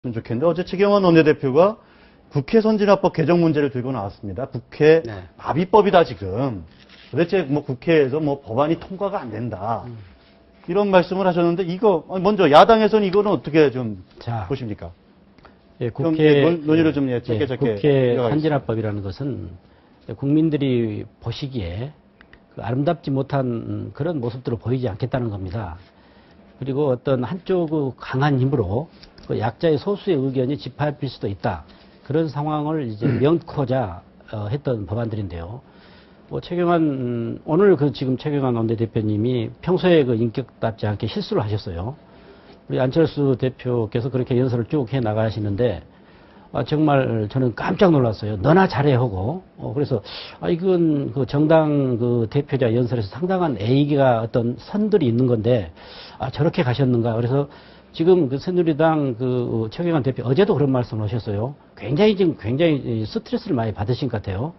좋겠는데 어제 최경환 원내대표가 국회 선진화법 개정 문제를 들고 나왔습니다. 국회 마비법이다 지금. 도대체 뭐 국회에서 뭐 법안이 통과가 안 된다. 이런 말씀을 하셨는데 이거 먼저 야당에서는 이거는 어떻게 좀 보십니까? 예, 국회 논의를 좀 짧게 국회 선진화법이라는 것은 국민들이 보시기에 그 아름답지 못한 그런 모습들을 보이지 않겠다는 겁니다. 그리고 어떤 한쪽 강한 힘으로 그 약자의 소수의 의견이 짓밟힐 수도 있다. 그런 상황을 이제 명코자 했던 법안들인데요. 뭐 최경환 오늘 그 지금 최경환 원내대표님이 평소에 그 인격답지 않게 실수를 하셨어요. 우리 안철수 대표께서 그렇게 연설을 쭉 해 나가시는데 정말 저는 깜짝 놀랐어요. 너나 잘해 하고 그래서 이건 그 정당 그 대표자 연설에서 상당한 애기가 어떤 선들이 있는 건데 저렇게 가셨는가. 그래서 지금 그 새누리당 그 최경환 대표 어제도 그런 말씀을 하셨어요. 굉장히 스트레스를 많이 받으신 것 같아요.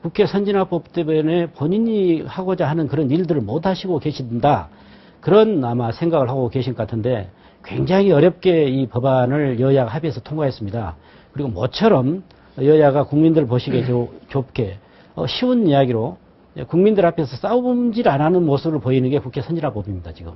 국회 선진화법 때문에 본인이 하고자 하는 그런 일들을 못 하시고 계신다. 그런 아마 생각을 하고 계신 것 같은데 굉장히 어렵게 이 법안을 여야가 합의해서 통과했습니다. 그리고 모처럼 여야가 국민들 보시기에 좁게 쉬운 이야기로 국민들 앞에서 싸움질 안 하는 모습을 보이는 게 국회 선진화법입니다, 지금.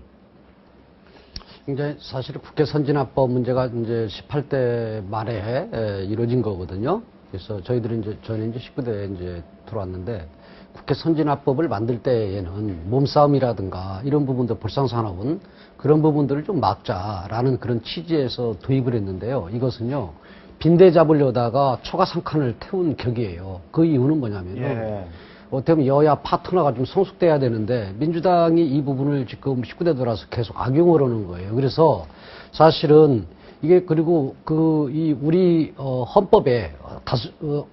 이제 사실 국회 선진화법 문제가 이제 18대 말에 이루어진 거거든요. 그래서 저는 이제 19대에 이제 들어왔는데 국회 선진화법을 만들 때에는 몸싸움이라든가 이런 부분들 불상사나운 그런 부분들을 좀 막자라는 그런 취지에서 도입을 했는데요. 이것은요. 빈대 잡으려다가 초가상칸을 태운 격이에요. 그 이유는 뭐냐면요. 어떻게 보면 여야 파트너가 좀 성숙돼야 되는데 민주당이 이 부분을 지금 19대 들어와서 계속 악용을 하는 거예요. 그래서 사실은 이게 그리고 우리 헌법에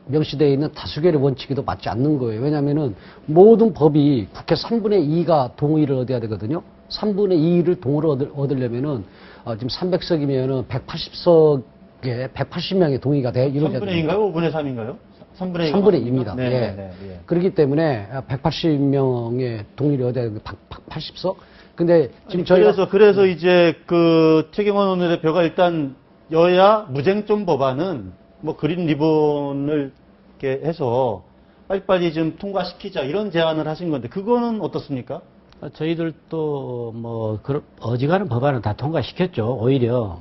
명시되어 있는 다수결의 원칙에도 맞지 않는 거예요. 왜냐하면은 모든 법이 국회 3분의 2가 동의를 얻어야 되거든요. 3분의 2를 동의를 얻으려면은 지금 300석이면은 180석에 180명의 동의가 돼. 3분의 2인가요? 5분의 3인가요? 3분의 2입니다. 네, 예. 네. 그렇기 때문에 180명의 동의를 얻어야 되는 180석. 근데 지금 저희가 그래서 이제 그 최경환 원내대표가 일단 여야 무쟁점 법안은 뭐 그린 리본을 이렇게 해서 빨리빨리 좀 통과시키자 이런 제안을 하신 건데 그거는 어떻습니까? 저희들도 뭐 어지간한 법안은 다 통과시켰죠. 오히려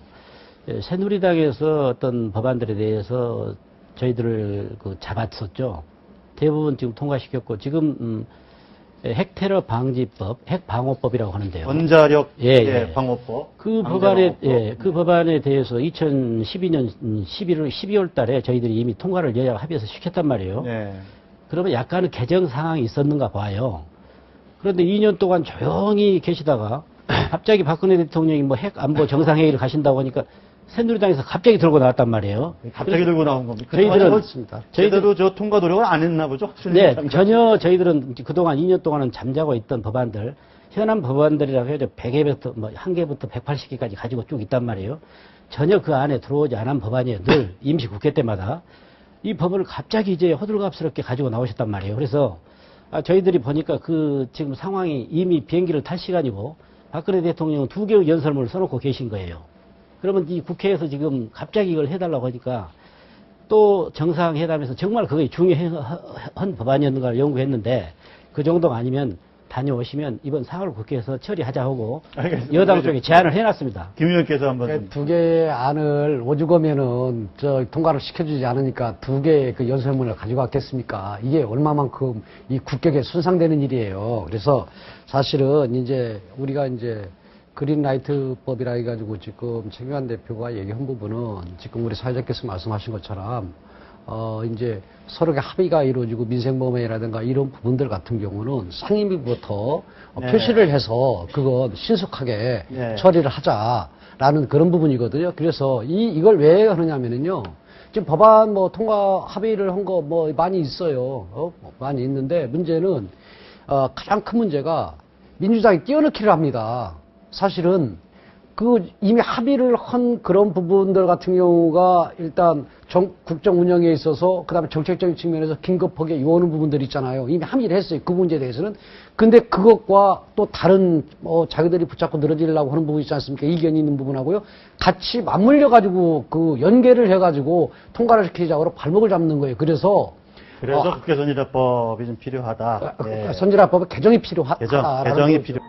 새누리당에서 어떤 법안들에 대해서 저희들을 잡았었죠. 대부분 지금 통과시켰고 지금 핵테러 방지법, 핵방호법이라고 하는데요. 원자력 방호법. 그 법안에 대해서 2012년 12월 달에 저희들이 이미 통과를 여야가 합의해서 시켰단 말이에요. 네. 그러면 약간의 개정 상황이 있었는가 봐요. 그런데 2년 동안 조용히 계시다가 갑자기 박근혜 대통령이 뭐 핵 안보 정상회의를 가신다고 하니까 새누리당에서 갑자기 들고 나왔단 말이에요. 갑자기 들고 나온 겁니까? 저희들은 제대로 저 통과 노력을 안 했나 보죠? 네, 전혀 저희들은 그동안 2년 동안은 잠자고 있던 법안들, 현안 법안들이라고 해도 100개부터 뭐 1개부터 180개까지 가지고 쭉 있단 말이에요. 전혀 그 안에 들어오지 않은 법안이에요. 늘 임시국회 때마다 이 법을 갑자기 이제 호들갑스럽게 가지고 나오셨단 말이에요. 그래서 저희들이 보니까 그 지금 상황이 이미 비행기를 탈 시간이고 박근혜 대통령은 2개의 연설문을 써놓고 계신 거예요. 그러면 이 국회에서 지금 갑자기 이걸 해달라고 하니까 또 정상회담에서 정말 그게 중요한 법안이었는가를 연구했는데 그 정도가 아니면 다녀오시면 이번 4월 국회에서 처리하자고 여당 쪽에 제안을 해놨습니다. 김 의원께서 한번. 두 개의 안을 오죽하면은 통과를 시켜주지 않으니까 2개의 그 연설문을 가지고 왔겠습니까? 이게 얼마만큼 이 국격에 손상되는 일이에요. 그래서 사실은 이제 우리가 이제 그린라이트법이라 해가지고 지금 최경환 대표가 얘기한 부분은 지금 우리 사회자께서 말씀하신 것처럼 이제 서로의 합의가 이루어지고 민생범죄라든가 이런 부분들 같은 경우는 상임위부터 표시를 해서 그거 신속하게 처리를 하자라는 그런 부분이거든요. 그래서 이걸 왜 하느냐면요. 지금 법안 뭐 통과 합의를 한 거 뭐 많이 있어요. 많이 있는데 문제는 가장 큰 문제가 민주당이 끼어넣기를 합니다. 사실은 그 이미 합의를 한 그런 부분들 같은 경우가 일단 국정 운영에 있어서 그다음에 정책적인 측면에서 긴급하게 요하는 부분들이 있잖아요. 이미 합의를 했어요. 그 문제에 대해서는. 근데 그것과 또 다른 자기들이 붙잡고 늘어지려고 하는 부분이 있지 않습니까? 이견이 있는 부분하고요. 같이 맞물려 가지고 그 연계를 해 가지고 통과를 시키자고 발목을 잡는 거예요. 그래서 국회 선진화법이 좀 필요하다. 선진화법의 개정이 필요하다. 개정이 필요.